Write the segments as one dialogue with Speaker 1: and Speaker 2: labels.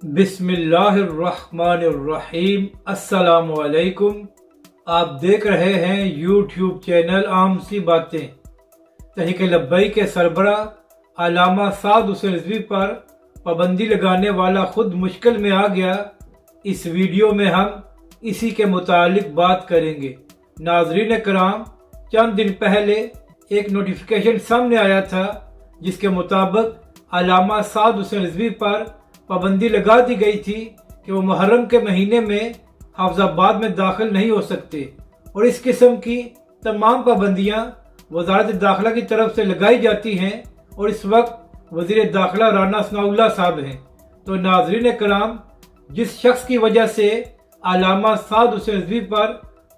Speaker 1: बिस्मिल्लाहिर्रहमानिर्रहीम। अस्सलाम वालेकुम। आप देख रहे हैं यूट्यूब चैनल आम सी बातें। तहरीक लब्बैक के सरबराह अल्लामा साद हुसैन रिजवी पर पाबंदी लगाने वाला खुद मुश्किल में आ गया। इस वीडियो में हम इसी के मुतालिक बात करेंगे। नाज़रीन कराम, चंद दिन पहले एक नोटिफिकेशन सामने आया था जिसके मुताबिक अल्लामा साद हुसैन रिजवी पर पाबंदी लगा दी गई थी कि वो मुहर्रम के महीने में हाफिजाबाद में दाखिल नहीं हो सकते, और इस किस्म की तमाम पाबंदियाँ वजारत दाखिला की तरफ से लगाई जाती हैं और इस वक्त वज़ीर दाखिला राना सनाउल्लाह साहब हैं। तो नाज़रीन कराम, जिस शख्स की वजह से अल्लामा साद हुसैन रिजवी पर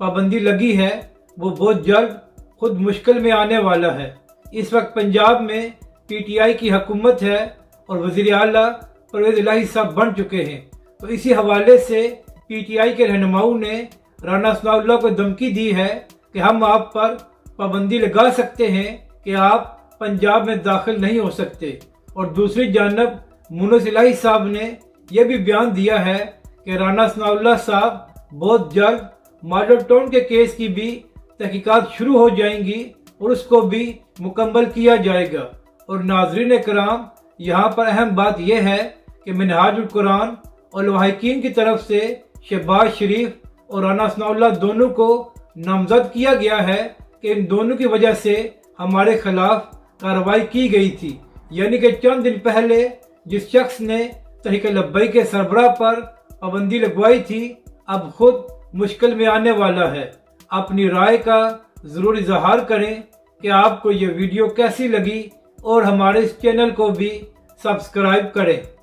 Speaker 1: पाबंदी लगी है वो बहुत जल्द खुद मुश्किल में आने वाला है। इस वक्त पंजाब में PTI की हुकूमत है और वज़ीर आला परवेज़ इलाही साहब बन चुके हैं। तो इसी हवाले से PTI के रहनुमाओं ने राना सनाउल्लाह को धमकी दी है कि हम आप पर पाबंदी लगा सकते हैं कि आप पंजाब में दाखिल नहीं हो सकते। और दूसरी जानब मुनीस इलाही साहब ने यह भी बयान दिया है कि राना सनाउल्लाह साहब बहुत जल्द मॉडल टाउन के केस की भी तहकीकात शुरू हो जाएंगी और उसको भी मुकम्मल किया जाएगा। और नाज़रीन कराम, यहाँ पर अहम बात यह है कि मिनहाजुल कुरान और लवाहिकीन की तरफ से शहबाज शरीफ और राना सनाउल्लाह दोनों को नामजद किया गया है कि इन दोनों की वजह से हमारे खिलाफ कार्रवाई की गई थी। यानी कि चंद दिन पहले जिस शख्स ने तहरीक लब्बैक के सरबराह पर पाबंदी लगवाई थी अब खुद मुश्किल में आने वाला है। अपनी राय का ज़रूर इजहार करें कि आपको ये वीडियो कैसी लगी और हमारे इस चैनल को भी सब्सक्राइब करें।